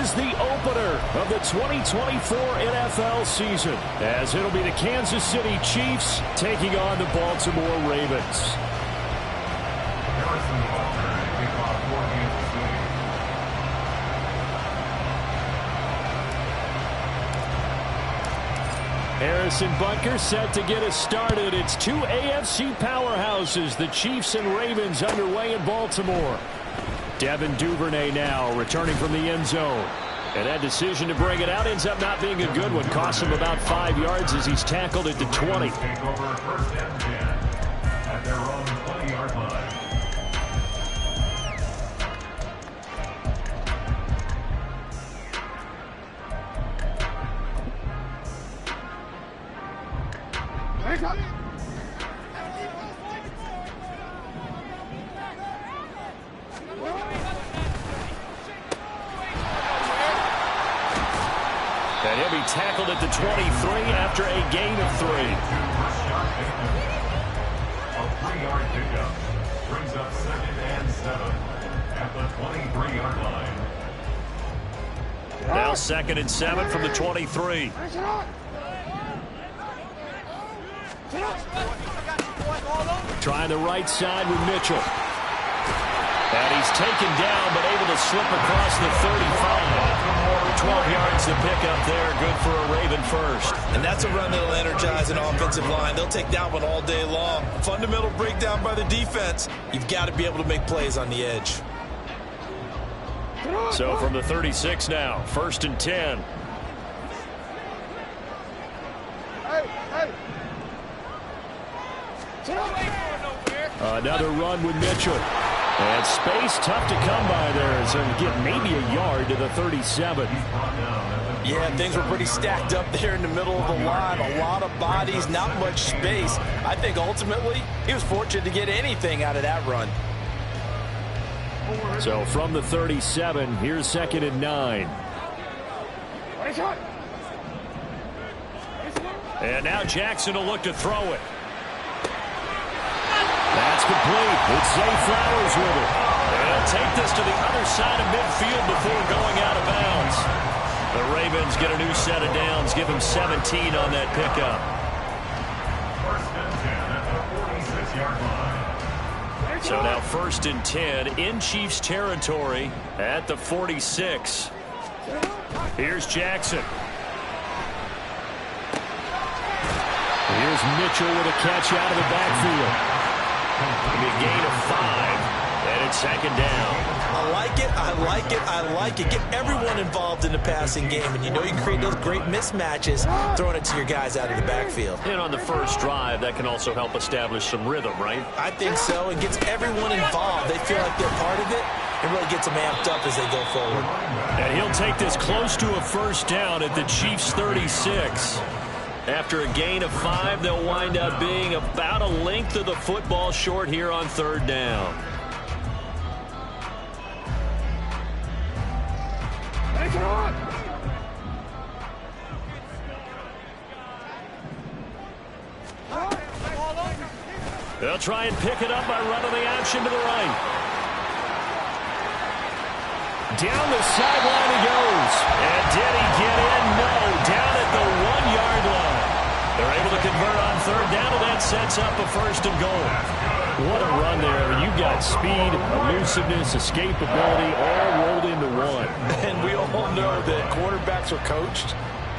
is the opener of the 2024 NFL season, as it'll be the Kansas City Chiefs taking on the Baltimore Ravens. Harrison Butker set to get us started. It's two AFC powerhouses, the Chiefs and Ravens, underway in Baltimore. Devin Duvernay now returning from the end zone. And that decision to bring it out ends up not being a good one. Costs him about 5 yards as he's tackled at the 20. Take over first and 10 at their own 20-yard line. And he'll be tackled at the 23 after a gain of 3. A 3-yard pickup brings up 2nd and 7 at the 23-yard line. Now 2nd and 7 from the 23. Trying the right side with Mitchell. And he's taken down, but able to slip across the 35. 12 yards to pick up there. Good for a Raven first. And that's a run that'll energize an offensive line. They'll take that one all day long. Fundamental breakdown by the defense. You've got to be able to make plays on the edge. So from the 36 now, 1st and 10. Another run with Mitchell. And space tough to come by there. So get maybe a yard to the 37. Yeah, things were pretty stacked up there in the middle of the line. A lot of bodies, not much space. I think ultimately he was fortunate to get anything out of that run. So from the 37, here's 2nd and 9. And now Jackson will look to throw it. That's complete. It's Zay Flowers with it. And he'll take this to the other side of midfield before going out of bounds. The Ravens get a new set of downs. Give him 17 on that pickup. 1st and 10 at the 46-yard line. So now 1st and 10 in Chiefs territory at the 46. Here's Jackson. Here's Mitchell with a catch out of the backfield. It'll be a gain of 5, and it's 2nd down. I like it, I like it, I like it. Get everyone involved in the passing game, and you know you can create those great mismatches throwing it to your guys out of the backfield. And on the first drive, that can also help establish some rhythm, right? I think so. It gets everyone involved. They feel like they're part of it. It really gets them amped up as they go forward. And he'll take this close to a 1st down at the Chiefs' 36. After a gain of 5, they'll wind up being about a length of the football short here on 3rd down. They'll try and pick it up by running the option to the right. Down the sideline he goes. And did he get in? No. Down at the 1-yard line. They're able to convert on 3rd down, and that sets up a 1st and goal. What a run there. I mean, you've got speed, elusiveness, escapability, all rolled into one. And we all know that quarterbacks are coached.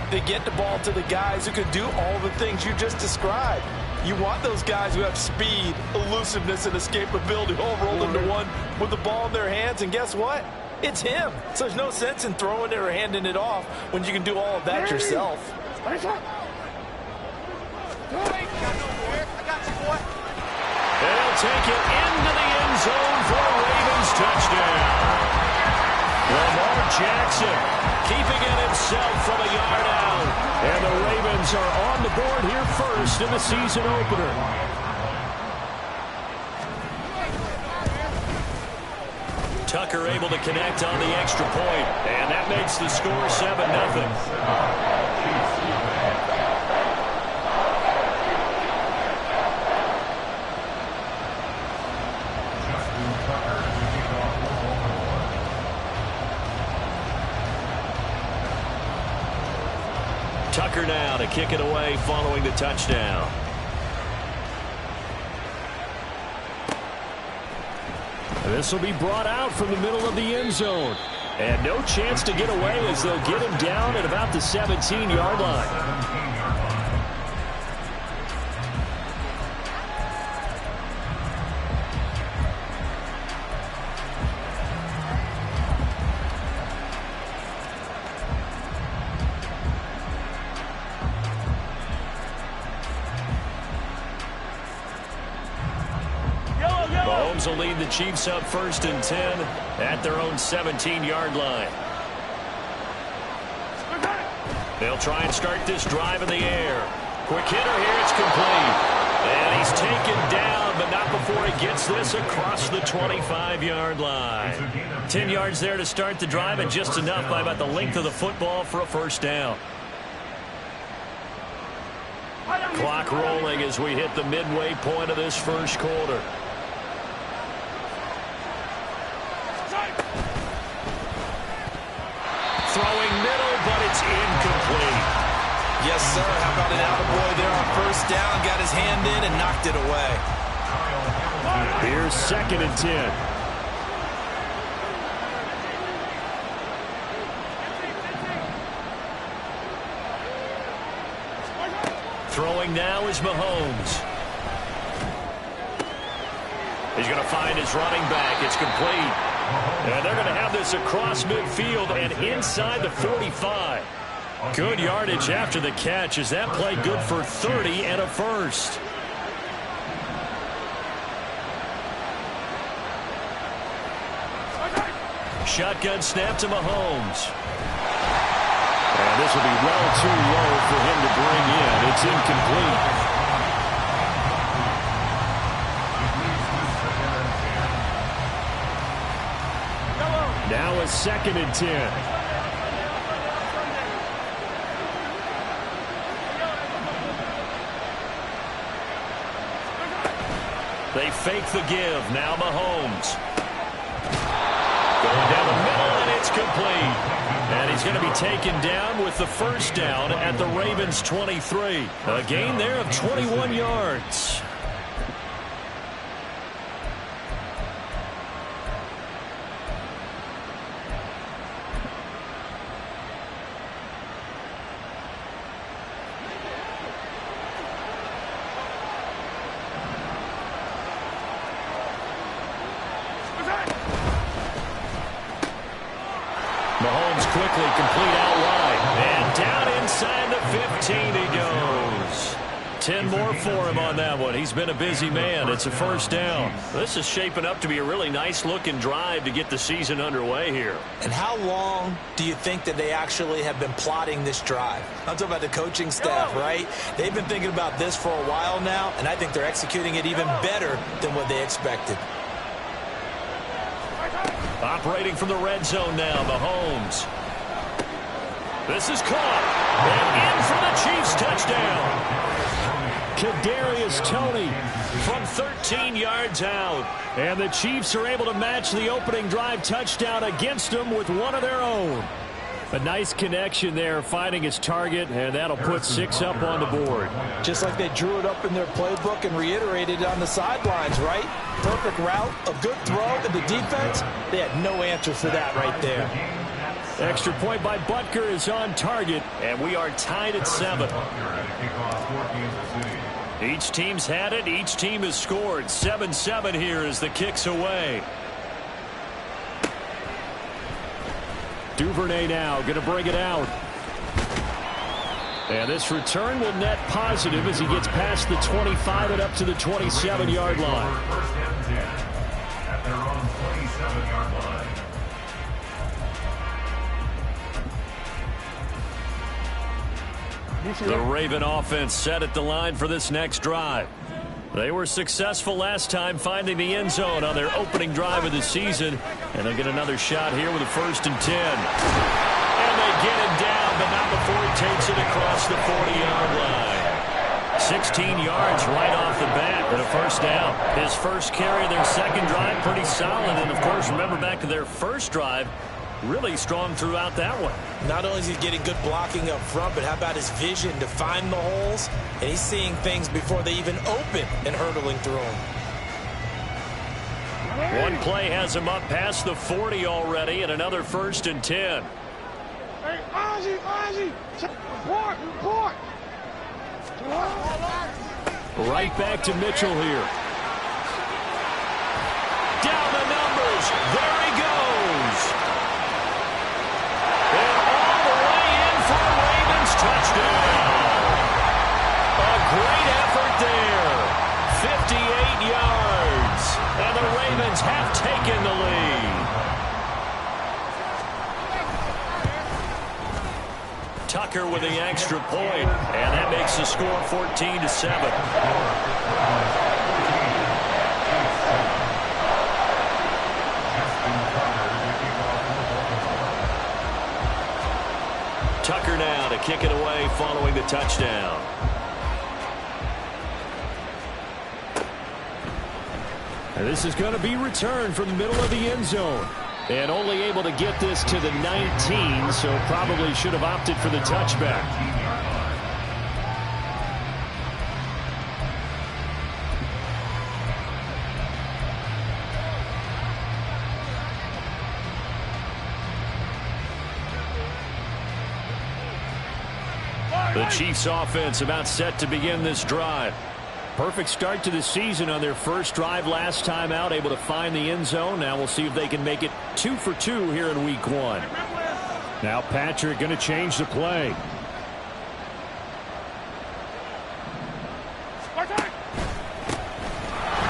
They get the ball to the guys who can do all the things you just described. You want those guys who have speed, elusiveness, and escapability all rolled into one with the ball in their hands, and guess what? It's him. So there's no sense in throwing it or handing it off when you can do all of that yourself. They'll take it into the end zone for a Ravens touchdown. Lamar Jackson keeping it himself from a yard out. And the Ravens are on the board here first in the season opener. Tucker able to connect on the extra point. And that makes the score 7-0. Tucker now to kick it away following the touchdown. This will be brought out from the middle of the end zone. And no chance to get away as they'll get him down at about the 17-yard line. Mahomes will lead the Chiefs up 1st and 10 at their own 17-yard line. They'll try and start this drive in the air. Quick hitter here, it's complete. And he's taken down, but not before he gets this across the 25-yard line. 10 yards there to start the drive, and just enough by about the length of the football for a first down. Clock rolling as we hit the midway point of this first quarter. Throwing middle, but it's incomplete. Yes, sir. How about an attaboy there on first down? Got his hand in and knocked it away. Here's 2nd and 10. Throwing now is Mahomes. He's going to find his running back. It's complete. And they're going to have this across midfield and inside the 45. Good yardage after the catch. Is that play good for 30 and a first? Shotgun snap to Mahomes. And this will be well too low for him to bring in. It's incomplete. Now a 2nd and 10. They fake the give. Now Mahomes. Going down the middle, and it's complete. And he's going to be taken down with the first down at the Ravens' 23. A gain there of 21 yards. Mahomes quickly complete out wide. And down inside the 15 he goes. 10 more for him on that one. He's been a busy man. It's a first down. This is shaping up to be a really nice-looking drive to get the season underway here. And how long do you think that they actually have been plotting this drive? I'm talking about the coaching staff, right? They've been thinking about this for a while now, and I think they're executing it even better than what they expected. Operating from the red zone now, Mahomes. This is caught. And in for the Chiefs touchdown. Kadarius Toney from 13 yards out. And the Chiefs are able to match the opening drive touchdown against them with one of their own. A nice connection there, finding his target, and that'll put 6 up on the board. Just like they drew it up in their playbook and reiterated it on the sidelines, right? Perfect route, a good throw, and the defense, they had no answer for that right there. Extra point by Butker is on target, and we are tied at 7. Each team's had it. Each team has scored. 7-7 here as the kick's away. Duvernay now going to bring it out. And this return will net positive as he gets past the 25 and up to the 27-yard line. First and 10 at their own 27-yard line. The Raven offense set at the line for this next drive. They were successful last time finding the end zone on their opening drive of the season. And they'll get another shot here with a 1st and 10. And they get him down, but not before he takes it across the 40-yard line. 16 yards right off the bat and a first down. His first carry of their second drive, pretty solid. And, of course, remember back to their first drive, really strong throughout that one. Not only is he getting good blocking up front, but how about his vision to find the holes? And he's seeing things before they even open and hurdling through them. One play has him up past the 40 already, and another 1st and 10. Hey, Ozzie, report. Right back to Mitchell here. Down the numbers. There he goes. And all the way in for a Ravens touchdown. A great effort there. 58 yards. And the Ravens have taken the lead. Tucker with the extra point, and that makes the score 14-7. Tucker now to kick it away following the touchdown. And this is going to be returned from the middle of the end zone. And only able to get this to the 19, so probably should have opted for the touchback. The Chiefs offense about set to begin this drive. Perfect start to the season on their first drive last time out, able to find the end zone. Now we'll see if they can make it 2 for 2 here in week 1. Now Patrick going to change the play.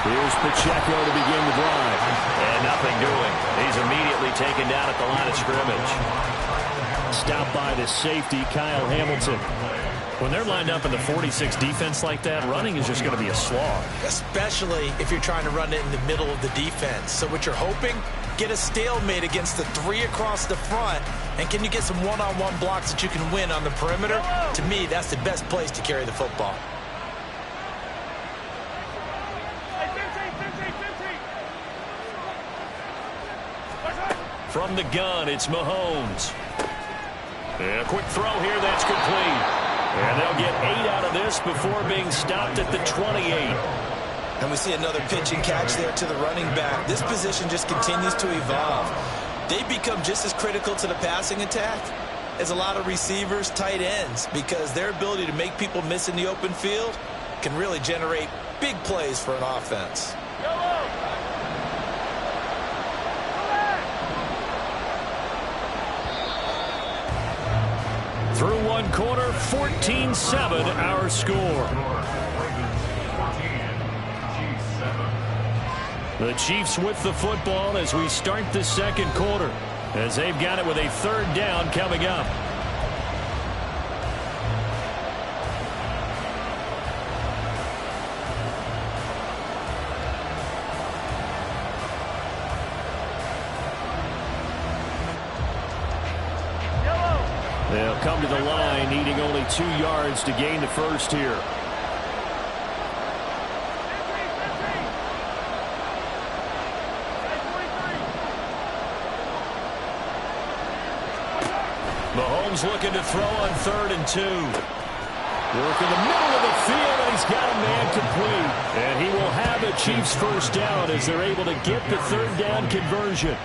Here's Pacheco to begin the drive. And nothing doing. He's immediately taken down at the line of scrimmage. Stopped by the safety, Kyle Hamilton. When they're lined up in the 46 defense like that, running is just going to be a slog. Especially if you're trying to run it in the middle of the defense. So what you're hoping, get a stalemate against the 3 across the front. And can you get some one-on-one blocks that you can win on the perimeter? To me, that's the best place to carry the football. From the gun, it's Mahomes. And a quick throw here, that's complete. And they'll get 8 out of this before being stopped at the 28. And we see another pitch and catch there to the running back. This position just continues to evolve. They become just as critical to the passing attack as a lot of receivers, tight ends, because their ability to make people miss in the open field can really generate big plays for an offense. Through one quarter, 14-7 our score. The Chiefs with the football as we start the second quarter, as they've got it with a 3rd down coming up. They'll come to the line, needing only 2 yards to gain the first here. Mahomes looking to throw on 3rd and 2. Work in the middle of the field, and he's got a man complete. And he will have a Chiefs first down as they're able to get the 3rd down conversion.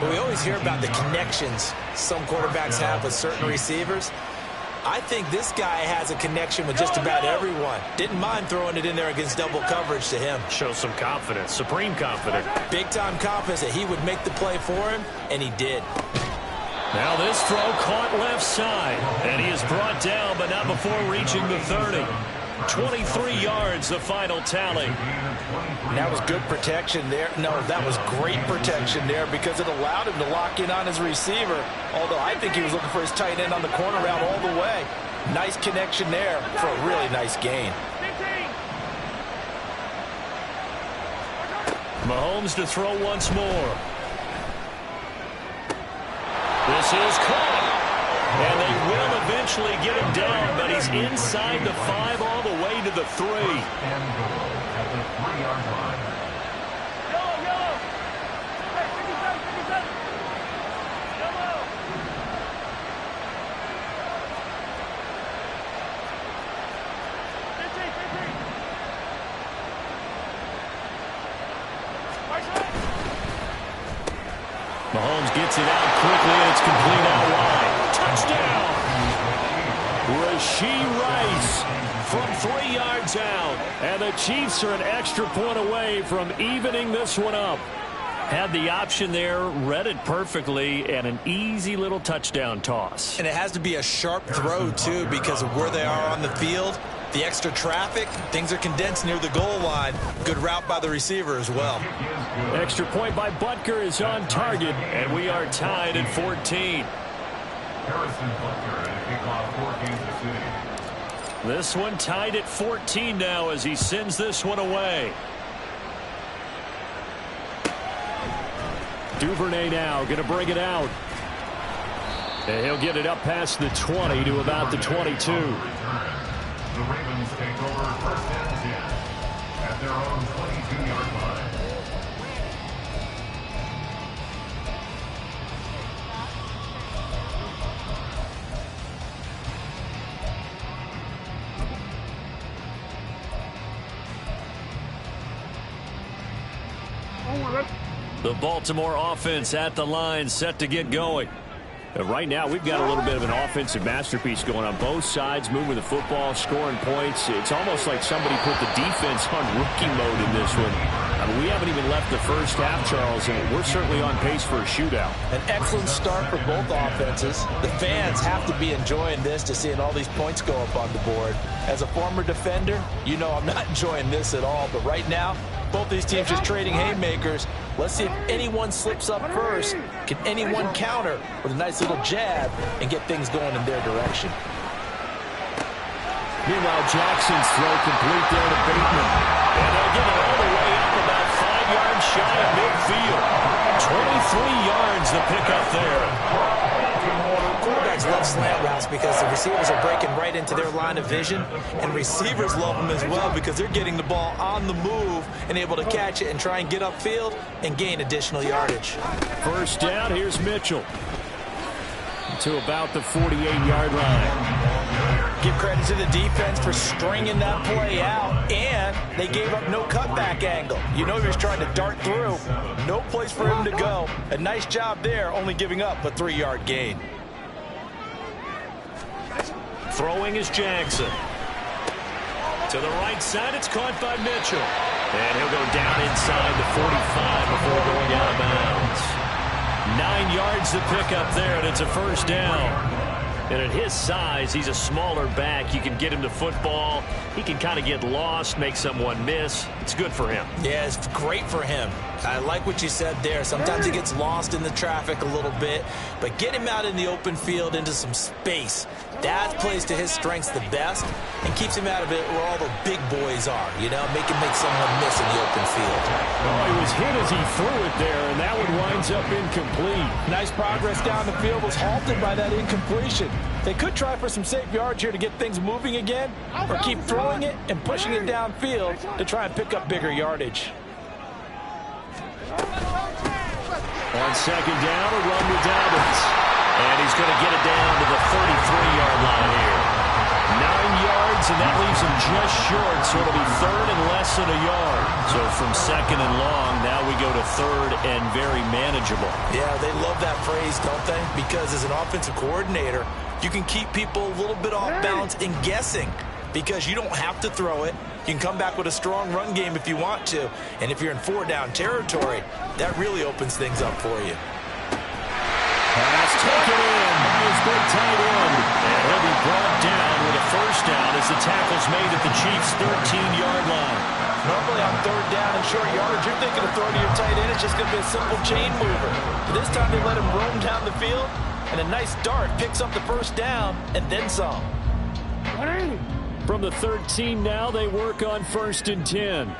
Well, we always hear about the connections some quarterbacks have with certain receivers. I think this guy has a connection with just about everyone. Didn't mind throwing it in there against double coverage to him. Shows some confidence, supreme confidence. Big-time confidence that he would make the play for him, and he did. Now this throw caught left side, and he is brought down, but not before reaching the 30. 23 yards, the final tally. That was good protection there. No, that was great protection there because it allowed him to lock in on his receiver, although I think he was looking for his tight end on the corner route all the way. Nice connection there for a really nice gain. Mahomes to throw once more. This is caught. And they will eventually get him down, but he's inside the 5 all the way to the 3. gets it out quickly, and it's complete out wide. Touchdown! Rashee Rice from 3 yards out. And the Chiefs are an extra point away from evening this one up. Had the option there, read it perfectly, and an easy little touchdown toss. And it has to be a sharp throw, too, because of where they are on the field. The extra traffic, things are condensed near the goal line. Good route by the receiver as well. Extra point by Butker is on target, and we are tied at 14. Harrison Butker at kickoff for Kansas City. This one tied at 14 now as he sends this one away. Duvernay now going to bring it out. And he'll get it up past the 20 to about the 22. The Ravens take over first and 10 at their own 22-yard line. The Baltimore offense at the line, set to get going. Right now, we've got a little bit of an offensive masterpiece going on both sides, moving the football, scoring points. It's almost like somebody put the defense on rookie mode in this one. I mean, we haven't even left the first half, Charles, and we're certainly on pace for a shootout. An excellent start for both offenses. The fans have to be enjoying this to seeing all these points go up on the board. As a former defender, you know I'm not enjoying this at all, but right now, both these teams just trading haymakers. Let's see if anyone slips up first. Can anyone counter with a nice little jab and get things going in their direction? Meanwhile, Jackson's throw complete there to Bateman. And they'll get it all the way up about 5 yards shy of midfield. 23 yards the pickup there. Quarterbacks love slant routes because the receivers are breaking right into their line of vision, and receivers love them as well because they're getting the ball on the move and able to catch it and try and get upfield and gain additional yardage. First down, here's Mitchell to about the 48-yard line. Give credit to the defense for stringing that play out, and they gave up no cutback angle. You know he was trying to dart through. No place for him to go. A nice job there, only giving up a 3-yard gain. Throwing is Jackson. To the right side, it's caught by Mitchell. And he'll go down inside the 45 before going out of bounds. 9 yards to pick up there, and it's a first down. And at his size, he's a smaller back. You can get him to football. He can kind of get lost, make someone miss. It's good for him. Yeah, it's great for him. I like what you said there. Sometimes he gets lost in the traffic a little bit, but get him out in the open field into some space. That plays to his strengths the best and keeps him out of it where all the big boys are, you know, make someone miss in the open field. Oh, he was hit as he threw it there, and that one winds up incomplete. Nice progress down the field was halted by that incompletion. They could try for some safe yards here to get things moving again, or keep throwing it and pushing it downfield to try and pick up bigger yardage. On second down, a run with Dobbins. And he's going to get it down to the 33-yard line here. 9 yards, and that leaves him just short, so it'll be third and less than a yard. So from second and long, now we go to third and very manageable. Yeah, they love that phrase, don't they? Because as an offensive coordinator, you can keep people a little bit off balance and guessing because you don't have to throw it. You can come back with a strong run game if you want to. And if you're in 4-down territory, that really opens things up for you. Pass taken in by his big tight end. And he'll be brought down with a first down as the tackle's made at the Chiefs' 13-yard line. Normally on third down and short yardage, you're thinking of throwing to your tight end. It's just going to be a simple chain mover. But this time they let him roam down the field, and a nice dart picks up the first down and then some. From the 13 now, they work on first and 10.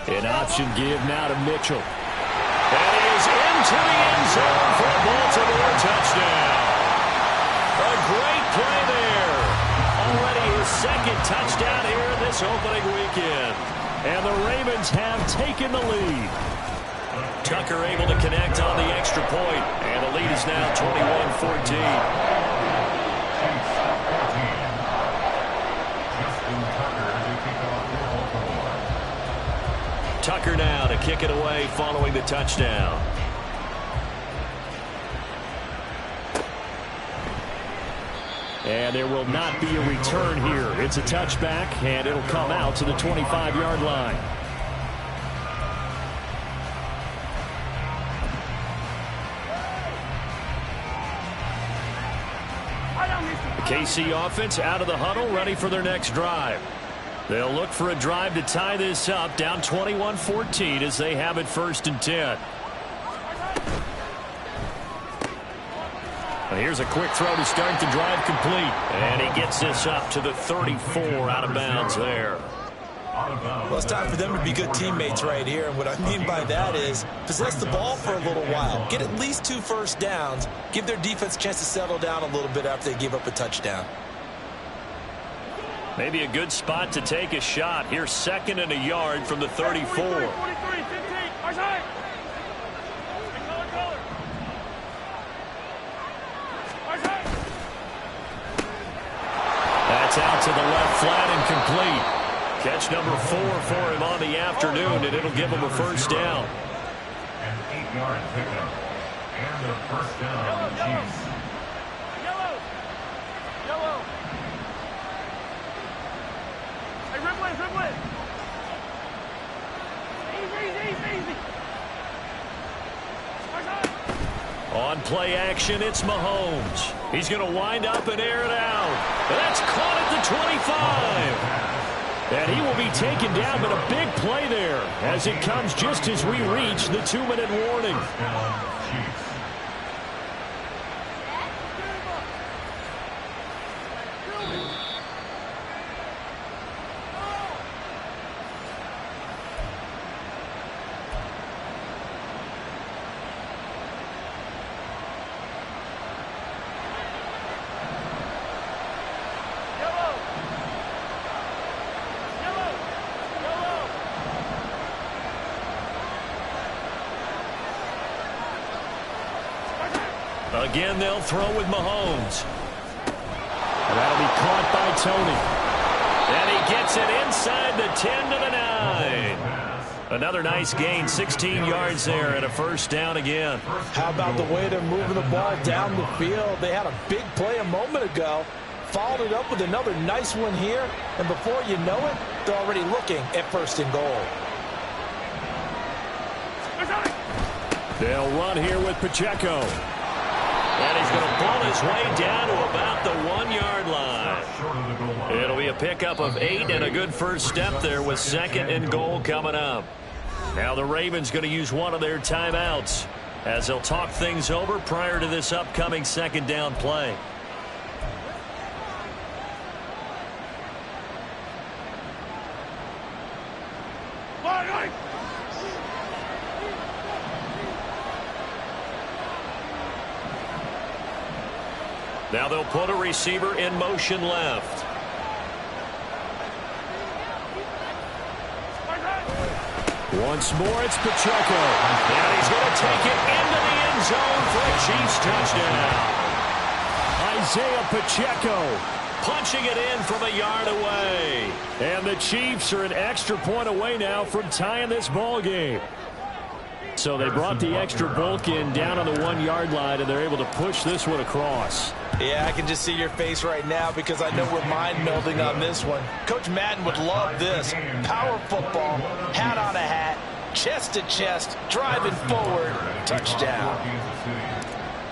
An option give now to Mitchell. And he is into the end zone for a Baltimore touchdown. A great play there. Already his second touchdown here in this opening weekend. And the Ravens have taken the lead. Tucker able to connect on the extra point. And the lead is now 21-14. Tucker now to kick it away following the touchdown. And there will not be a return here. It's a touchback, and it'll come out to the 25-yard line. KC offense out of the huddle, ready for their next drive. They'll look for a drive to tie this up, down 21-14 as they have it 1st and 10. Well, here's a quick throw to start the drive complete. And he gets this up to the 34 out of bounds there. Well, it's time for them to be good teammates right here. And what I mean by that is possess the ball for a little while. Get at least 2 first downs. Give their defense a chance to settle down a little bit after they give up a touchdown. Maybe a good spot to take a shot. Here's 2nd and a yard from the 34. 43, 15. That's out to the left flat and complete. Catch number 4 for him on the afternoon, and it'll give him a 1st down. An 8-yard pickup. And a 1st down on the Chiefs. Yellow. Hey, dribble it. Easy. On play action, it's Mahomes. He's going to wind up and air it out. That's caught at the 25. And he will be taken down, but a big play there as it comes just as we reach the 2-minute warning. First down, Chiefs. Again, they'll throw with Mahomes. And that'll be caught by Tony. And he gets it inside the 10 to the 9. Another nice gain, 16 yards there and a 1st down again. How about the way they're moving the ball down the field? They had a big play a moment ago. Followed it up with another nice one here. And before you know it, they're already looking at 1st and goal. They'll run here with Pacheco. And he's going to pull his way down to about the 1-yard line. It'll be a pickup of 8 and a good 1st step there with 2nd and goal coming up. Now the Ravens going to use one of their timeouts as they'll talk things over prior to this upcoming 2nd down play. Now they'll put a receiver in motion left. Once more, it's Pacheco. And he's going to take it into the end zone for a Chiefs touchdown. Isaiah Pacheco punching it in from a yard away. And the Chiefs are an extra point away now from tying this ball game. So they brought the extra bulk in down on the 1-yard line, and they're able to push this one across. Yeah, I can just see your face right now because I know we're mind-melding on this one. Coach Madden would love this. Power football, hat on a hat, chest to chest, driving forward, touchdown.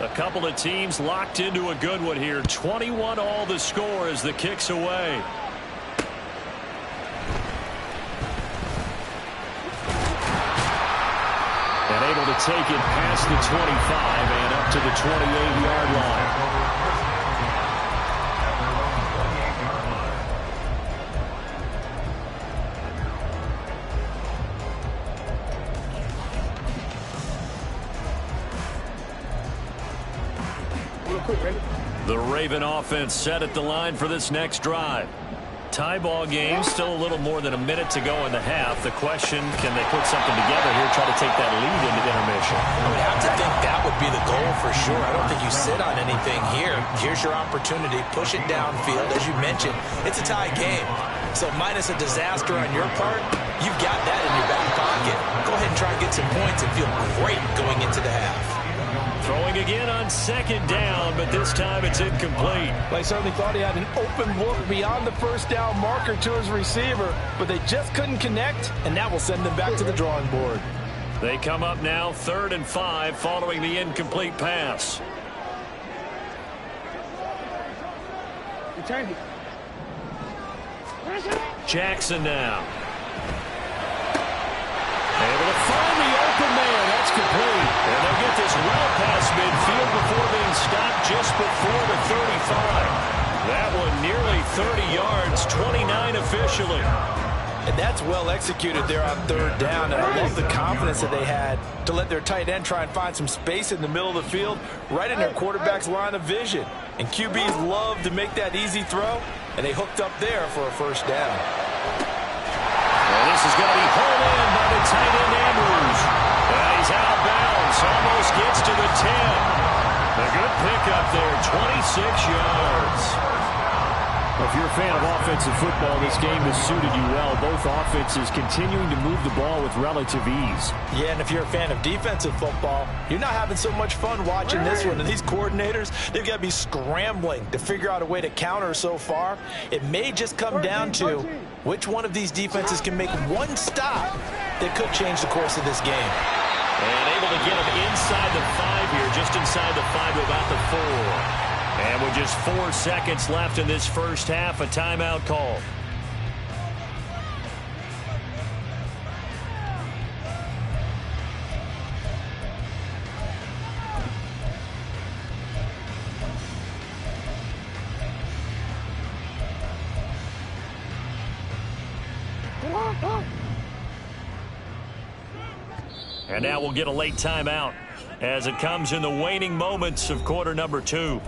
A couple of teams locked into a good one here. 21 all the score as the kick's away. And able to take it past the 25 and up to the 28-yard line. The Raven offense set at the line for this next drive. Tie ball game, still a little more than a minute to go in the half. The question, can they put something together here, try to take that lead into intermission? I would have to think that would be the goal for sure. I don't think you sit on anything here. Here's your opportunity. Push it downfield. As you mentioned, it's a tie game. So minus a disaster on your part, you've got that in your back pocket. Go ahead and try and get some points and feel great going into the half. Throwing again on second down, but this time it's incomplete. They certainly thought he had an open look beyond the first down marker to his receiver, but they just couldn't connect, and that will send them back to the drawing board. They come up now 3rd and 5 following the incomplete pass. Jackson now. Able to find the open man. That's complete. And they'll get this well past midfield before being stopped just before the 35. That one nearly 30 yards, 29 officially. And that's well executed there on 3rd down. And I love the confidence that they had to let their tight end try and find some space in the middle of the field, right in their quarterback's line of vision. And QBs love to make that easy throw, and they hooked up there for a 1st down. Well, this is going to be pulled in by the tight end Andrews. And he's out of bounds. Almost gets to the 10. A good pickup there, 26 yards. If you're a fan of offensive football, this game has suited you well. Both offenses continuing to move the ball with relative ease. Yeah, and if you're a fan of defensive football, you're not having so much fun watching this one. And these coordinators, they've got to be scrambling to figure out a way to counter so far. It may just come down to which one of these defenses can make one stop that could change the course of this game. And able to get him inside the 5 here, just inside the 5 to about the 4. And with just 4 seconds left in this first half, a timeout call. And now we'll get a late timeout as it comes in the waning moments of quarter number 2.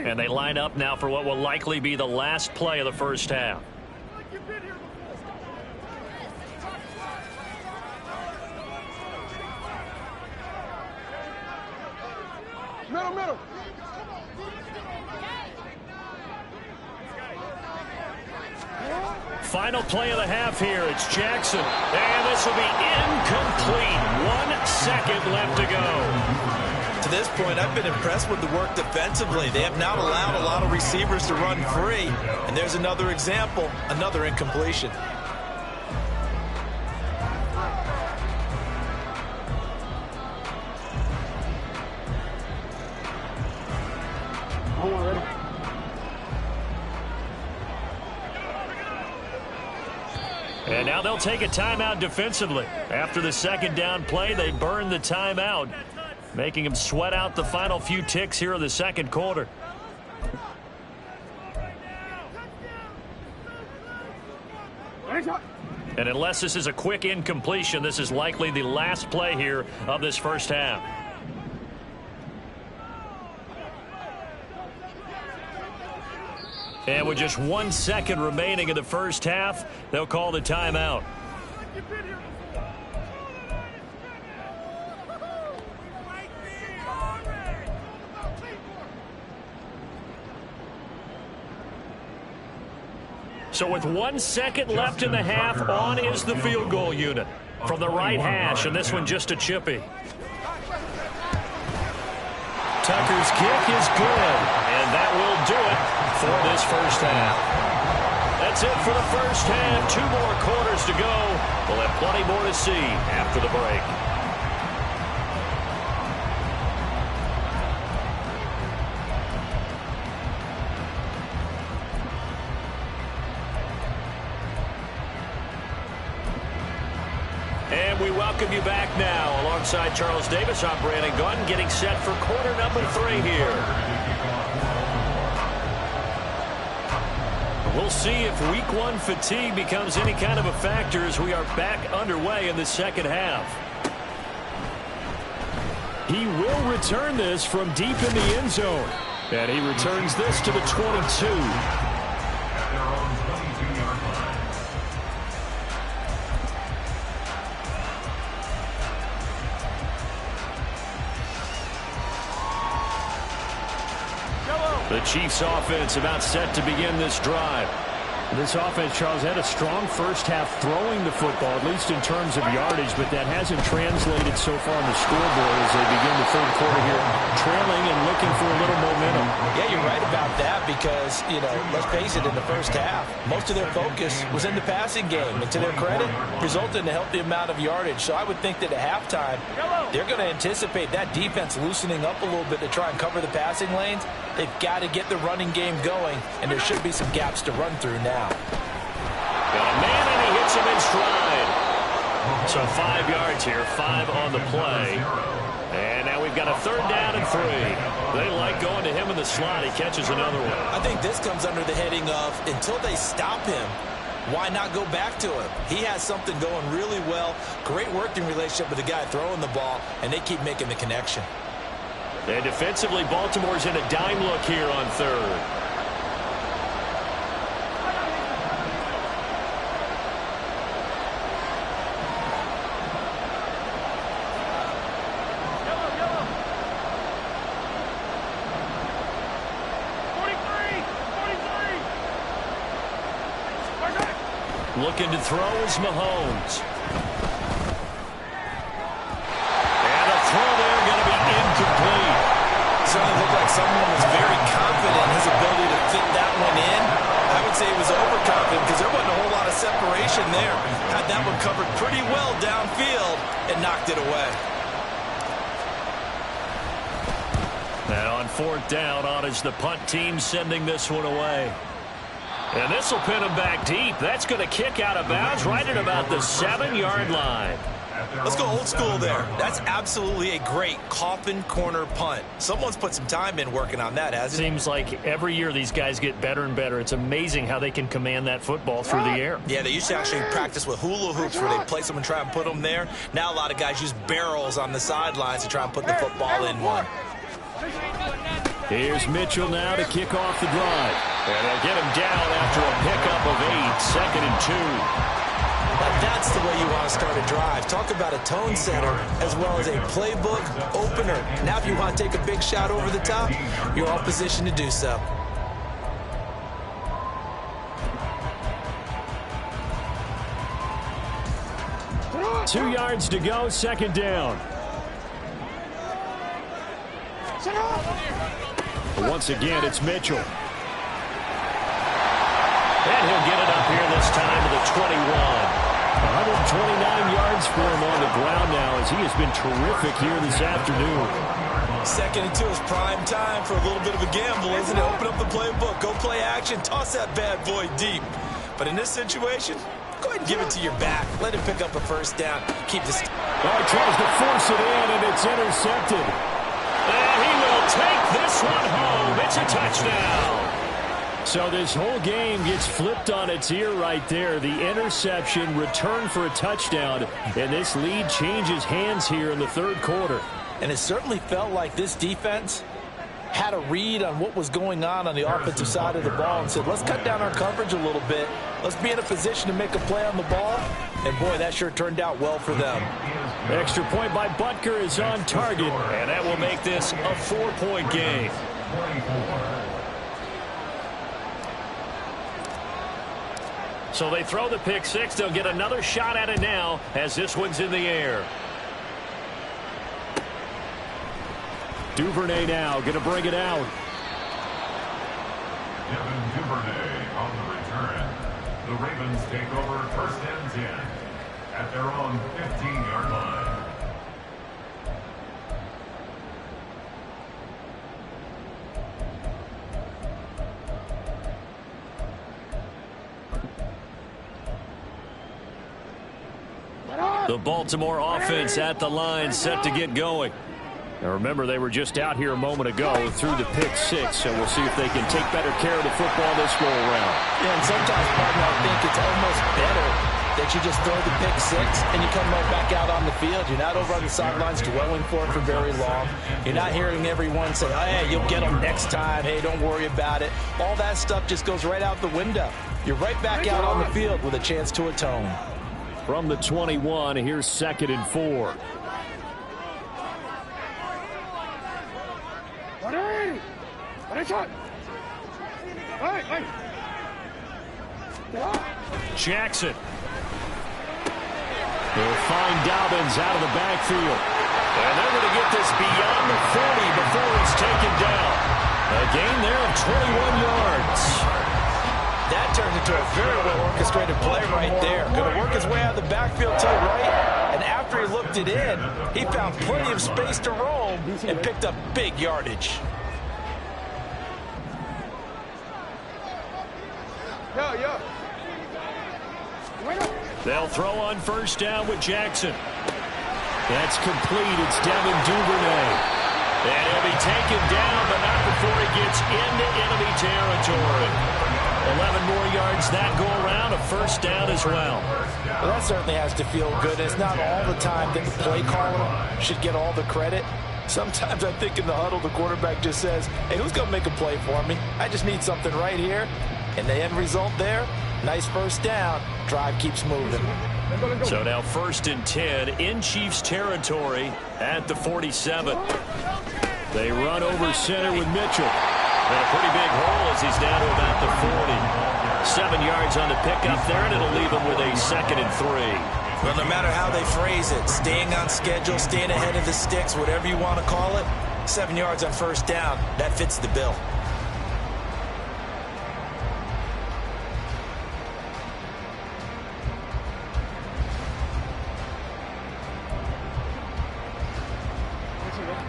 And they line up now for what will likely be the last play of the first half. Middle. Final play of the half here. It's Jackson. And this will be incomplete. 1 second left to go. To this point, I've been impressed with the work defensively. They have not allowed a lot of receivers to run free. And there's another example, another incompletion. And now they'll take a timeout defensively. After the second down play, they burn the timeout, making them sweat out the final few ticks here in the second quarter. And unless this is a quick incompletion, this is likely the last play here of this first half. And with just 1 second remaining in the first half, they'll call the timeout. So with 1 second left in the half, on is the field goal unit from the right hash, and this one just a chippy. Tucker's kick is good, and that will do it for this first half. That's it for the first half. 2 more quarters to go. We'll have plenty more to see after the break. And we welcome you back now. Alongside Charles Davis, I'm Brandon Gunn, getting set for quarter number 3 here. We'll see if week 1 fatigue becomes any kind of a factor as we are back underway in the second half. He will return this from deep in the end zone. And he returns this to the 22. At their own 22-yard line. The Chiefs offense about set to begin this drive. This offense, Charles, had a strong first half throwing the football, at least in terms of yardage, but that hasn't translated so far on the scoreboard as they begin the third quarter here, trailing and looking for a little momentum. Yeah, you're right about that because, let's face it, in the first half, most of their focus was in the passing game. And to their credit, resulted in a healthy amount of yardage. So I would think that at halftime, they're going to anticipate that defense loosening up a little bit to try and cover the passing lanes. They've got to get the running game going, and there should be some gaps to run through now. Got a man, and he hits him in stride. So 5 yards here, 5 on the play. And now we've got a third down and 3. They like going to him in the slot. He catches another one. I think this comes under the heading of, until they stop him, why not go back to him? He has something going really well. Great working relationship with the guy throwing the ball, and they keep making the connection. And defensively, Baltimore's in a dime look here on third. Looking to throw is Mahomes. And a throw there going to be incomplete. Certainly looked like someone was very confident in his ability to fit that one in. I would say he was overconfident because there wasn't a whole lot of separation there. Had that one covered pretty well downfield and knocked it away. And on fourth down, on is the punt team sending this one away. And this will pin him back deep. That's going to kick out of bounds right at about the 7-yard line. Let's go old school there. That's absolutely a great coffin corner punt. Someone's put some time in working on that, hasn't it? Seems like every year these guys get better and better. It's amazing how they can command that football through the air. Yeah, they used to actually practice with hula hoops where they place them and try and put them there. Now a lot of guys use barrels on the sidelines to try and put the football in one. Here's Mitchell now to kick off the drive. And they'll get him down after a pickup of 8, 2nd and 2. Now that's the way you want to start a drive. Talk about a tone setter as well as a playbook opener. Now if you want to take a big shot over the top, you're all positioned to do so. Two yards to go, 2nd down. Once again, it's Mitchell. And he'll get it up here this time to the 21. 129 yards for him on the ground now as he has been terrific here this afternoon. 2nd and 2 is prime time for a little bit of a gamble, isn't it? Open up the playbook, go play action, toss that bad boy deep. But in this situation, go ahead and give it to your back. Let him pick up a first down. Keep this. Oh, he tries to force it in, and it's intercepted. And he will take this one home. It's a touchdown. So this whole game gets flipped on its ear right there. The interception, return for a touchdown, and this lead changes hands here in the third quarter. And it certainly felt like this defense had a read on what was going on the offensive side of the ball and said, let's cut down our coverage a little bit. Let's be in a position to make a play on the ball. And, boy, that sure turned out well for them. Extra point by Butker is on target, and that will make this a 4-point game. So they throw the pick six. They'll get another shot at it now as this one's in the air. Duvernay now going to bring it out. Devin Duvernay on the return. The Ravens take over 1st and 10 at their own 15-yard line. The Baltimore offense at the line, set to get going. Now remember, they were just out here a moment ago through the pick six, so we'll see if they can take better care of the football this go-around. Yeah, and sometimes, partner, I think it's almost better that you just throw the pick six and you come right back out on the field. You're not over on the sidelines dwelling for it for very long. You're not hearing everyone say, oh, hey, you'll get them next time. Hey, don't worry about it. All that stuff just goes right out the window. You're right back out on the field with a chance to atone. From the 21, here's 2nd and 4. Jackson. They'll find Dobbins out of the backfield. And they're going to get this beyond the 40 before he's taken down. A gain there of 21 yards. That turned into a very well-orchestrated play right there. Going to work his way out of the backfield to the right. And after he looked it in, he found plenty of space to roam and picked up big yardage. They'll throw on first down with Jackson. That's complete. It's Devin Duvernay. And he'll be taken down, but not before he gets into enemy territory. 11 more yards that go around, a first down as well. Well, that certainly has to feel good. It's not all the time that the play caller should get all the credit. Sometimes I think in the huddle, the quarterback just says, hey, who's going to make a play for me? I just need something right here. And the end result there, nice first down. Drive keeps moving. So now 1st and 10 in Chiefs territory at the 47. They run over center with Mitchell. And a pretty big hole as he's down to about the 40. 7 yards on the pickup there, and it'll leave him with a 2nd and 3. Well, no matter how they phrase it, staying on schedule, staying ahead of the sticks, whatever you want to call it, 7 yards on first down, that fits the bill.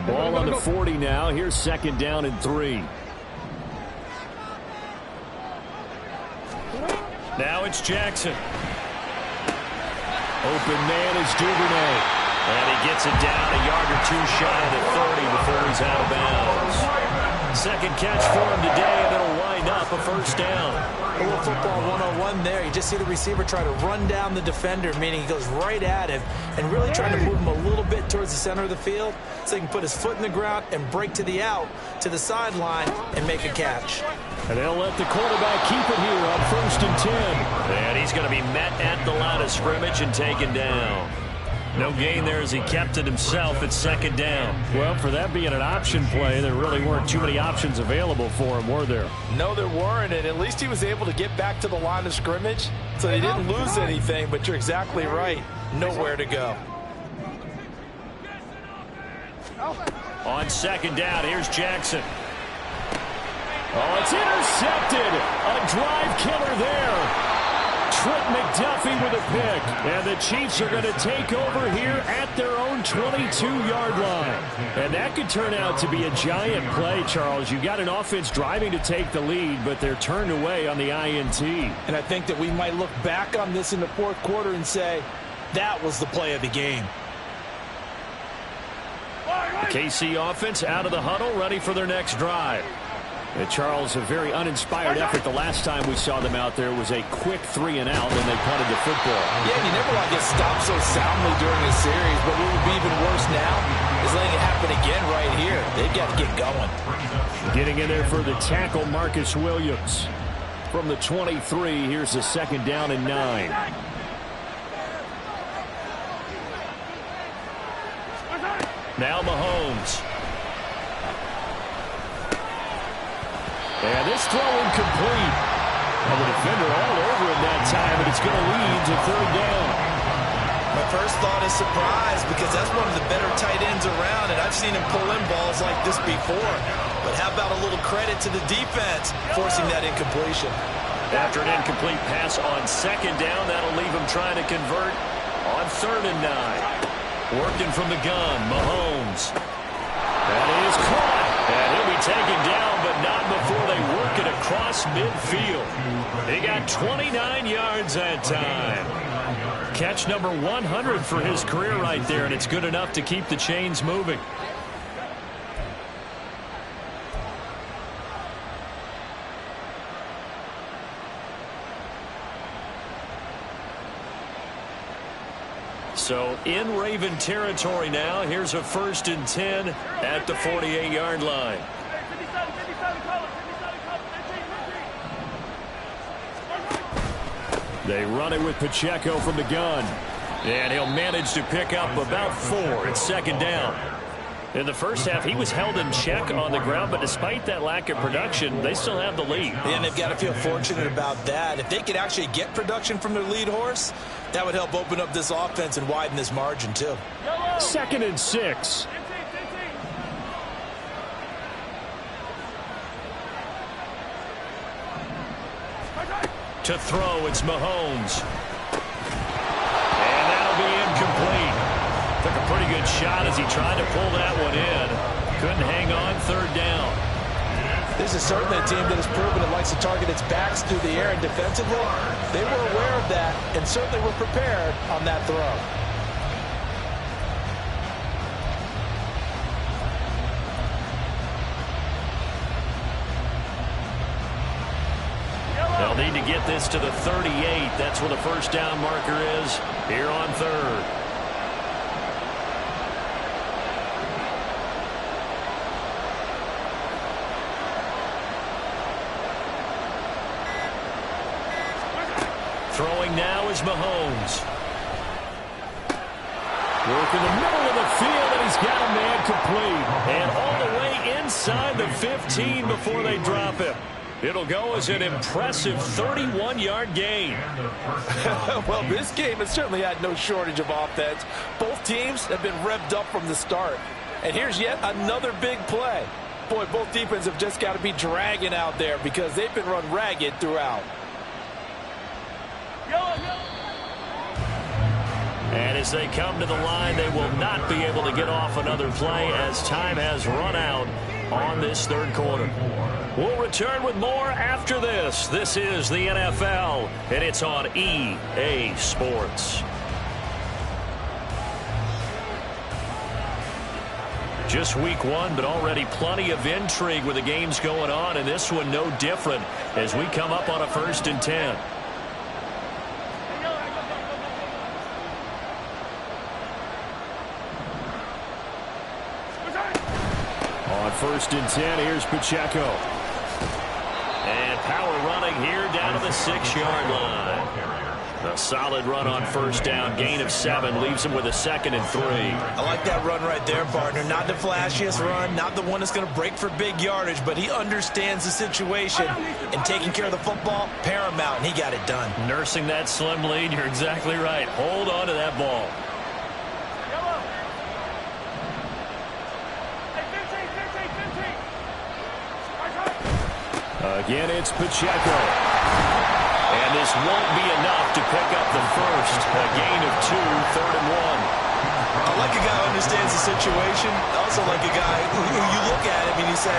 Ball on the 40 now. Here's 2nd down and 3. Now it's Jackson. Open man is Duvernay. And he gets it down a yard or two shy of the 30 before he's out of bounds. 2nd catch for him today, and it'll wind up a first down. A little football 101 there. You just see the receiver try to run down the defender, meaning he goes right at him and really trying to move him a little bit towards the center of the field so he can put his foot in the ground and break to the out, to the sideline, and make a catch. And they'll let the quarterback keep it here on 1st and 10. And he's going to be met at the line of scrimmage and taken down. No gain there as he kept it himself at 2nd down. Well, for that being an option play, there really weren't too many options available for him, were there? No, there weren't, and at least he was able to get back to the line of scrimmage, so he didn't lose anything, but you're exactly right. Nowhere to go. On 2nd down, here's Jackson. Oh, it's intercepted. A drive killer there. Trent McDuffie with a pick. And the Chiefs are going to take over here at their own 22-yard line. And that could turn out to be a giant play, Charles. You got an offense driving to take the lead, but they're turned away on the INT. And I think that we might look back on this in the 4th quarter and say, that was the play of the game. The KC offense out of the huddle, ready for their next drive. And Charles, a very uninspired effort. The last time we saw them out there was a quick 3 and out, and they punted the football. Yeah, and you never want to get stopped so soundly during a series, but what would be even worse now is letting it happen again right here. They've got to get going. Getting in there for the tackle, Marcus Williams. From the 23, here's a 2nd down and 9. Now Mahomes. And this throw incomplete. And the defender all over him that time, and it's going to lead to 3rd down. My first thought is surprise, because that's one of the better tight ends around, and I've seen him pull in balls like this before. But how about a little credit to the defense forcing that incompletion? After an incomplete pass on 2nd down, that'll leave him trying to convert on 3rd and 9. Working from the gun, Mahomes. That is caught. And he'll be taken down, but not before they work it across midfield. They got 29 yards that time. Catch number 100 for his career right there, and it's good enough to keep the chains moving. So in Raven territory now. Here's a 1st and 10 at the 48-yard line. They run it with Pacheco from the gun. And he'll manage to pick up about 4 at 2nd down. In the first half, he was held in check on the ground, but despite that lack of production, they still have the lead. And they've got to feel fortunate about that. If they could actually get production from their lead horse, that would help open up this offense and widen this margin too. 2nd and 6. To throw, it's Mahomes. And that'll be incomplete. Took a pretty good shot as he tried to pull that one in. Couldn't hang on 3rd down. This is certainly a team that has proven it likes to target its backs through the air, and defensively, they were aware of that and certainly were prepared on that throw. They'll need to get this to the 38. That's where the 1st down marker is here on 3rd. Throwing now is Mahomes. Work in the middle of the field, and he's got a man complete. And all the way inside the 15 before they drop him. It'll go as an impressive 31-yard gain. Well, this game has certainly had no shortage of offense. Both teams have been revved up from the start. And here's yet another big play. Boy, both defenses have just got to be dragging out there because they've been run ragged throughout. And as they come to the line, they will not be able to get off another play as time has run out on this 3rd quarter. We'll return with more after this. This is the NFL, and it's on EA Sports. Just week 1, but already plenty of intrigue with the games going on, and this one no different as we come up on a 1st and 10. On 1st and 10, here's Pacheco. And power running here down to the 6-yard line. A solid run on 1st down. Gain of 7 leaves him with a 2nd and 3. I like that run right there, partner. Not the flashiest run, not the one that's going to break for big yardage, but he understands the situation, and taking care of the football, paramount, and he got it done. Nursing that slim lead, you're exactly right. Hold on to that ball. Again, it's Pacheco. And this won't be enough to pick up the first. A gain of 2, 3rd and 1. I like a guy who understands the situation. I also like a guy who you look at him and you say,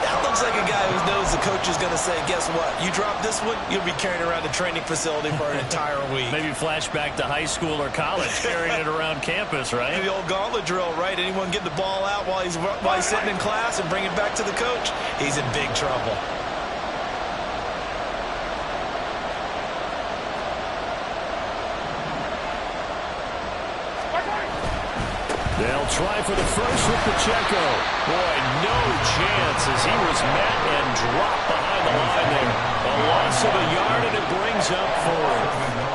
that looks like a guy who knows the coach is going to say, guess what? You drop this one, you'll be carrying around a training facility for an entire week. Maybe flashback to high school or college, carrying it around campus, right? The old gauntlet drill, right? Anyone get the ball out while he's sitting in class and bring it back to the coach, he's in big trouble. They'll try for the first with Pacheco. Boy, no chance as he was met and dropped behind the line there. A loss of a yard, and it brings up 4.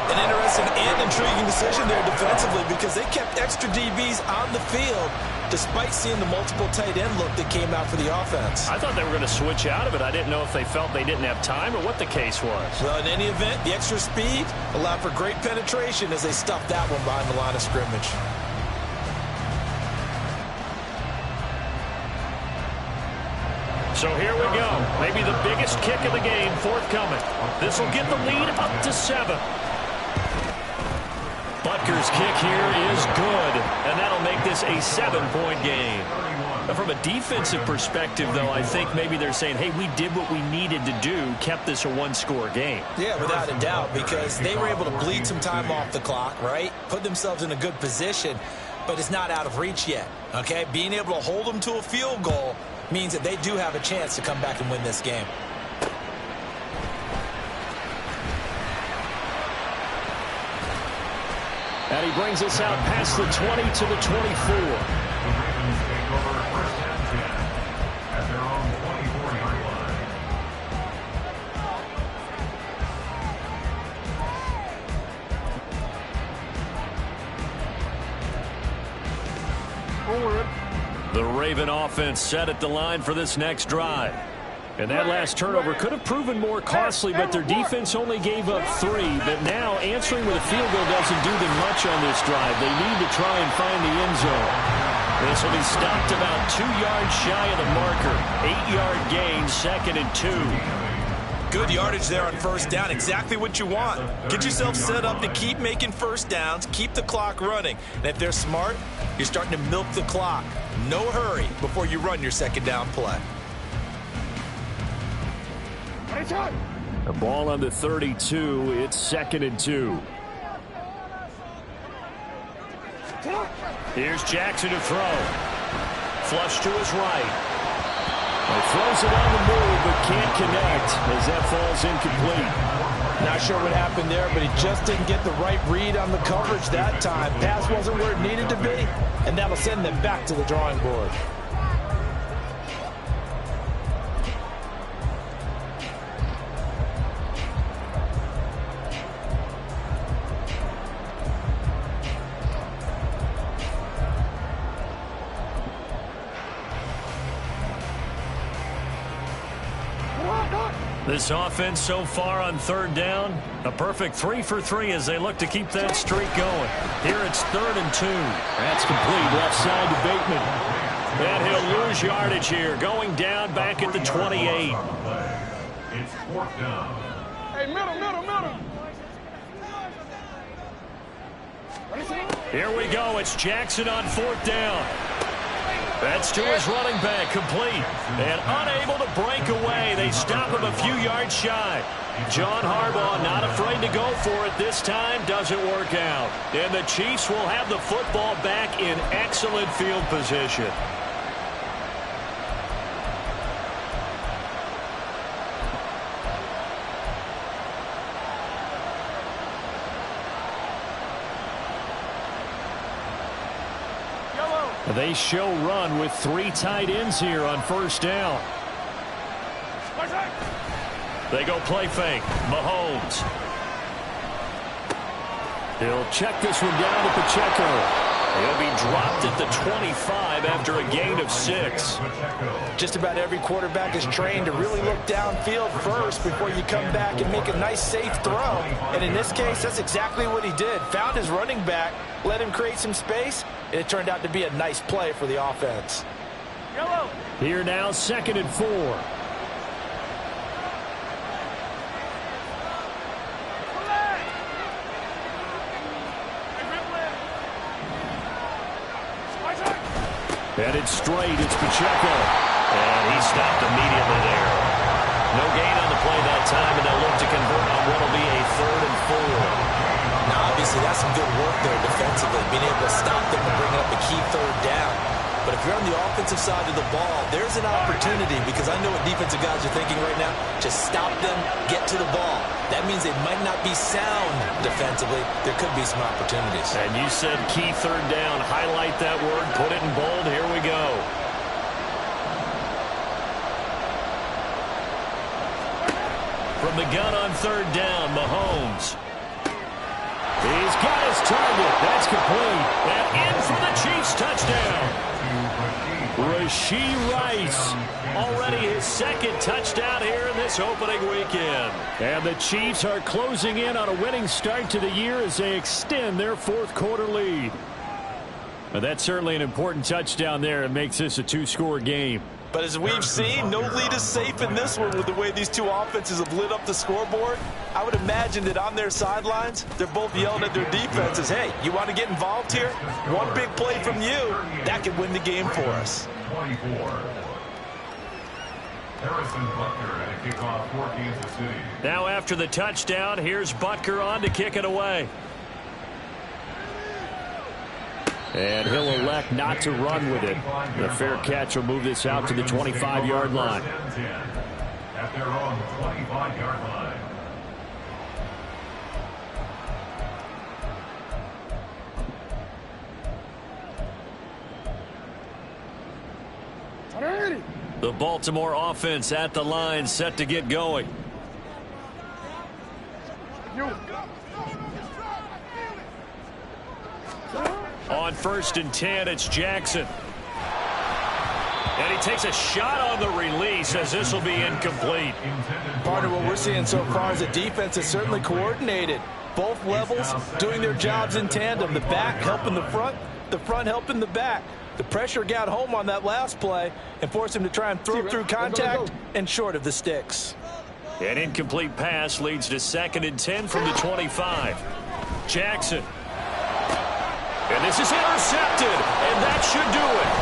An interesting and intriguing decision there defensively because they kept extra DBs on the field despite seeing the multiple tight end look that came out for the offense. I thought they were going to switch out of it. I didn't know if they felt they didn't have time or what the case was. Well, in any event, the extra speed allowed for great penetration as they stuffed that one behind the line of scrimmage. So here we go. Maybe the biggest kick of the game forthcoming. This will get the lead up to 7. Butker's kick here is good, and that'll make this a 7-point game. Now, from a defensive perspective, though, I think maybe they're saying, hey, we did what we needed to do, kept this a 1-score game. Yeah, without a doubt, because they were able to bleed some time off the clock, right? Put themselves in a good position, but it's not out of reach yet, okay? Being able to hold them to a field goal means that they do have a chance to come back and win this game. And he brings us out past the 20 to the 24. The Ravens take over 1st and 10 at their own 24-yard line. The Raven offense set at the line for this next drive. And that last turnover could have proven more costly, but their defense only gave up 3. But now answering with a field goal doesn't do them much on this drive. They need to try and find the end zone. This will be stopped about 2 yards shy of the marker. 8-yard gain, 2nd and 2. Good yardage there on first down. Exactly what you want. Get yourself set up to keep making first downs, keep the clock running. And if they're smart, you're starting to milk the clock. No hurry before you run your second down play. The ball on the 32. It's 2nd and 2. Here's Jackson to throw. Flush to his right. He throws it on the move, but can't connect as that falls incomplete. Not sure what happened there, but he just didn't get the right read on the coverage that time. Pass wasn't where it needed to be, and that'll send them back to the drawing board. This offense so far on third down, a perfect 3 for 3 as they look to keep that streak going. Here it's 3rd and 2. That's complete left side to Bateman. And he'll lose yardage here, going down back at the 28. It's 4th down. Hey, middle. Here we go. It's Jackson on 4th down. That's to his running back, complete. And unable to break away. They stop him a few yards shy. John Harbaugh not afraid to go for it this time. Doesn't work out. And the Chiefs will have the football back in excellent field position. They show run with 3 tight ends here on first down. They go play fake. Mahomes. He'll check this one down to Pacheco. He'll be dropped at the 25 after a gain of 6. Just about every quarterback is trained to really look downfield first before you come back and make a nice, safe throw. And in this case, that's exactly what he did. Found his running back, let him create some space, and it turned out to be a nice play for the offense. Here now, 2nd and 4. Headed straight, it's Pacheco. And he stopped immediately there. No gain on the play that time, and they'll look to convert on what will be a 3rd and 4. Now, obviously, that's some good work there defensively, being able to stop them and bring up a key 3rd down. But if you're on the offensive side of the ball, there's an opportunity, because I know what defensive guys are thinking right now. Just stop them, get to the ball. That means they might not be sound defensively. There could be some opportunities. And you said key 3rd down. Highlight that word. Put it in bold. Here we go. From the gun on 3rd down, Mahomes. He's got his target. That's complete. And in for the Chiefs touchdown. Rashee Rice, already his 2nd touchdown here in this opening weekend. And the Chiefs are closing in on a winning start to the year as they extend their 4th quarter lead. But that's certainly an important touchdown there. It makes this a 2-score game. But as we've seen, no lead is safe in this one with the way these two offenses have lit up the scoreboard. I would imagine that on their sidelines, they're both yelling at their defenses, hey, you want to get involved here? One big play from you, that could win the game for us. 24. Harrison Butker at a kickoff for Kansas City. Now after the touchdown, here's Butker on to kick it away. And he'll elect not to run with it. The fair catch will move this out to the 25-yard line. At their own 25-yard line. The Baltimore offense at the line, set to get going. On 1st and 10, it's Jackson. And he takes a shot on the release as this will be incomplete. Partner, what we're seeing so far is the defense is certainly coordinated. Both levels doing their jobs in tandem. The back helping the front helping the back. The pressure got home on that last play and forced him to try and throw through contact and short of the sticks. An incomplete pass leads to 2nd and 10 from the 25. Jackson. And this is intercepted, and that should do it.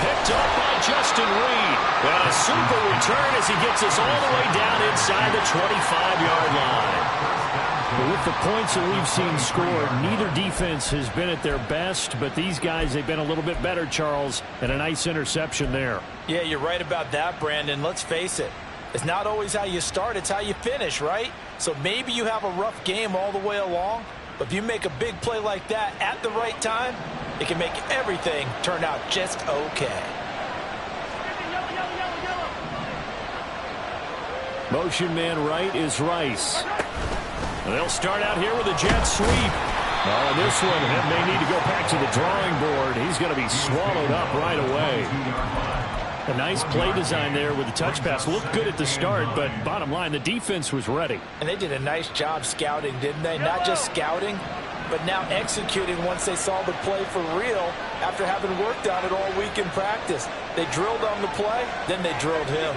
Picked up by Justin Reed. And a super return as he gets us all the way down inside the 25-yard line. But with the points that we've seen scored, neither defense has been at their best, but these guys, they've been a little bit better, Charles, and a nice interception there. Yeah, you're right about that, Brandon. Let's face it. It's not always how you start, it's how you finish, right? So maybe you have a rough game all the way along, but if you make a big play like that at the right time, it can make everything turn out just okay. Motion man right is Rice. And they'll start out here with a jet sweep. Oh, and this one may need to go back to the drawing board. He's going to be swallowed up right away. A nice play design there with the touch pass. Looked good at the start, but bottom line, the defense was ready. And they did a nice job scouting, didn't they? Not just scouting, but now executing once they saw the play for real after having worked on it all week in practice. They drilled on the play, then they drilled him.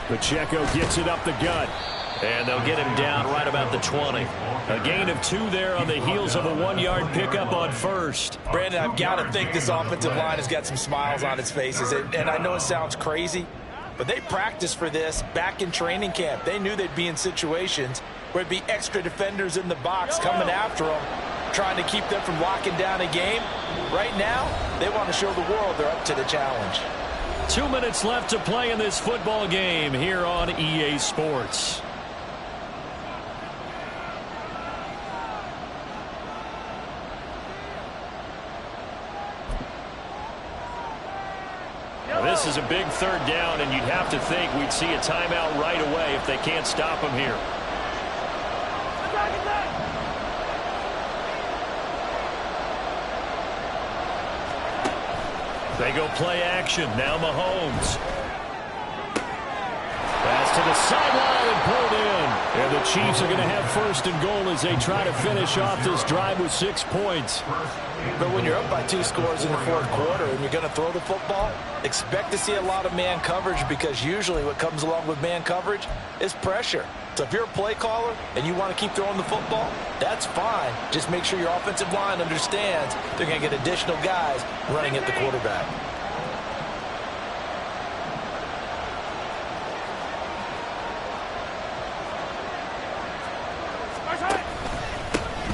Pacheco gets it up the gut. And they'll get him down right about the 20. A gain of 2 there on the heels of a 1-yard pickup on first. Brandon, I've got to think this offensive line has got some smiles on its faces. And I know it sounds crazy, but they practiced for this back in training camp. They knew they'd be in situations where there'd be extra defenders in the box coming after them, trying to keep them from locking down a game. Right now, they want to show the world they're up to the challenge. 2 minutes left to play in this football game here on EA Sports. This is a big 3rd down, and you'd have to think we'd see a timeout right away if they can't stop him here. They go play action. Now Mahomes. Pass to the sideline and pulled in. And the Chiefs are going to have 1st and goal as they try to finish off this drive with 6 points. But when you're up by 2 scores in the 4th quarter and you're going to throw the football, expect to see a lot of man coverage, because usually what comes along with man coverage is pressure. So if you're a play caller and you want to keep throwing the football, that's fine. Just make sure your offensive line understands they're going to get additional guys running at the quarterback.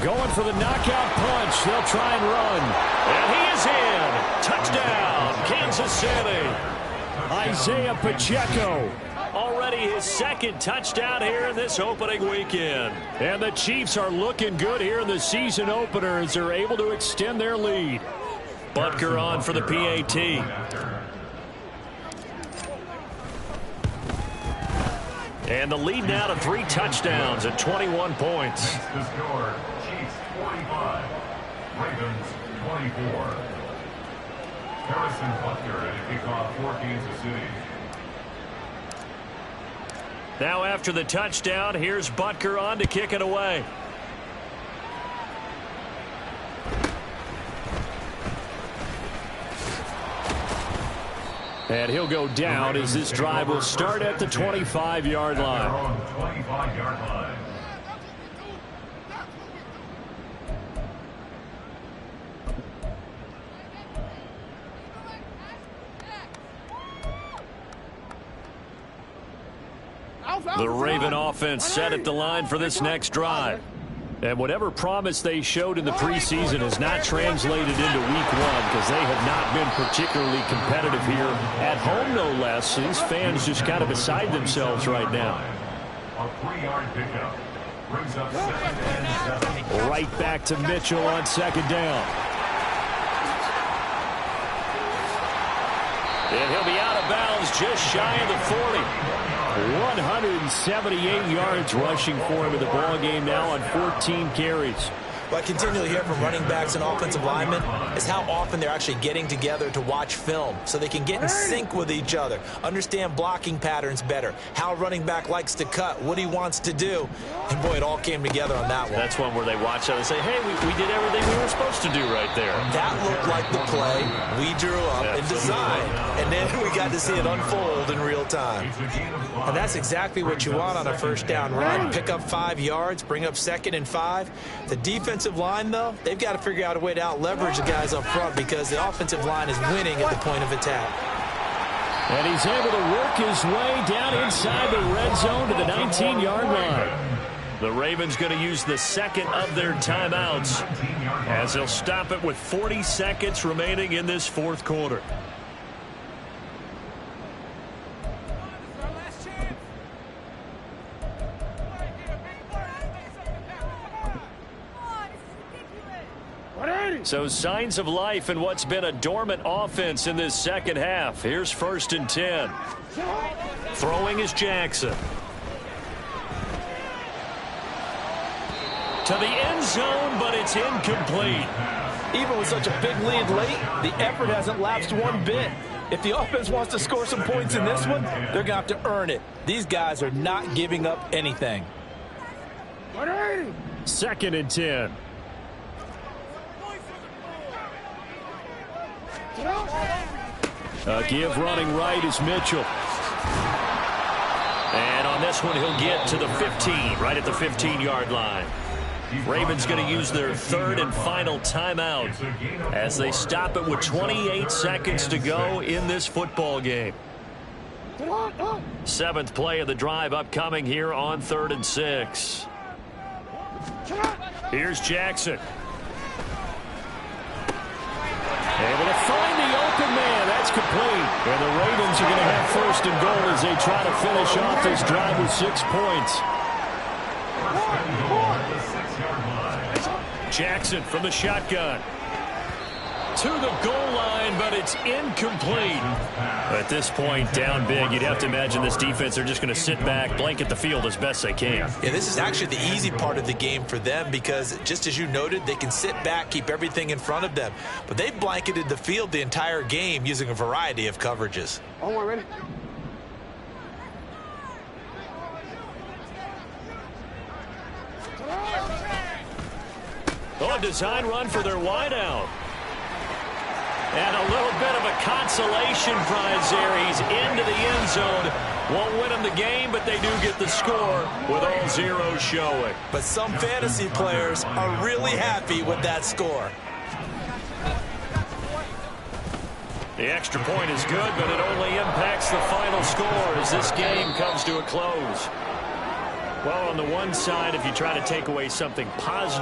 Going for the knockout punch. They'll try and run. And he is in. Touchdown, Kansas City. Isaiah Pacheco. Already his 2nd touchdown here in this opening weekend. And the Chiefs are looking good here in the season opener as they're able to extend their lead. Butker on for the PAT. And the lead now to 3 touchdowns at 21 points. The score, Chiefs 45, Ravens 24. Harrison Butker at kickoff for Kansas City. Now after the touchdown, here's Butker on to kick it away. And he'll go down as this drive will start at the 25-yard line. 25-yard line. The Raven offense set at the line for this next drive. And whatever promise they showed in the preseason has not translated into week 1 because they have not been particularly competitive here at home, no less. These fans just kind of beside themselves right now. A 3-yard pickup brings up 2nd and 7. Right back to Mitchell on 2nd down. And he'll be out of bounds just shy of the 40. 178 yards rushing for him in the ball game now on 14 carries. What I continually hear from running backs and offensive linemen is how often they're actually getting together to watch film so they can get in sync with each other, understand blocking patterns better, how a running back likes to cut, what he wants to do. And, boy, it all came together on that one. That's one where they watch out and say, hey, we did everything we were supposed to do right there. That looked like the play we drew up and designed, and then we got to see it unfold in real time. And that's exactly what you want on a first down run. Pick up 5 yards, bring up 2nd and 5. The defensive line, though, they've got to figure out a way to out-leverage the guys up front because the offensive line is winning at the point of attack. And he's able to work his way down inside the red zone to the 19-yard line. The Ravens going to use the second of their timeouts as they'll stop it with 40 seconds remaining in this fourth quarter. So signs of life in what's been a dormant offense in this second half. Here's 1st and 10. Throwing is Jackson. To the end zone, but it's incomplete. Even with such a big lead late, the effort hasn't lapsed one bit. If the offense wants to score some points in this one, they're going to have to earn it. These guys are not giving up anything. 2nd and 10. Give running right is Mitchell. And on this one, he'll get to the 15, right at the 15-yard line. Ravens going to use their third and final timeout as they stop it with 28 seconds to go in this football game. 7th play of the drive upcoming here on 3rd and 6. Here's Jackson. Able to find the open man. That's complete. And the Ravens are going to have 1st and goal as they try to finish off this drive with 6 points. Jackson from the shotgun. To the goal line, but it's incomplete. At this point, down big, you'd have to imagine this defense are just going to sit back, blanket the field as best they can. Yeah, this is actually the easy part of the game for them because, just as you noted, they can sit back, keep everything in front of them. But they've blanketed the field the entire game using a variety of coverages. Oh, we're ready. Oh, a design run for their wideout. And a little bit of a consolation prize there. He's into the end zone. Won't win them the game, but they do get the score with all zeros showing. But some fantasy players are really happy with that score. The extra point is good, but it only impacts the final score as this game comes to a close. Well, on the one side, if you try to take away something positive,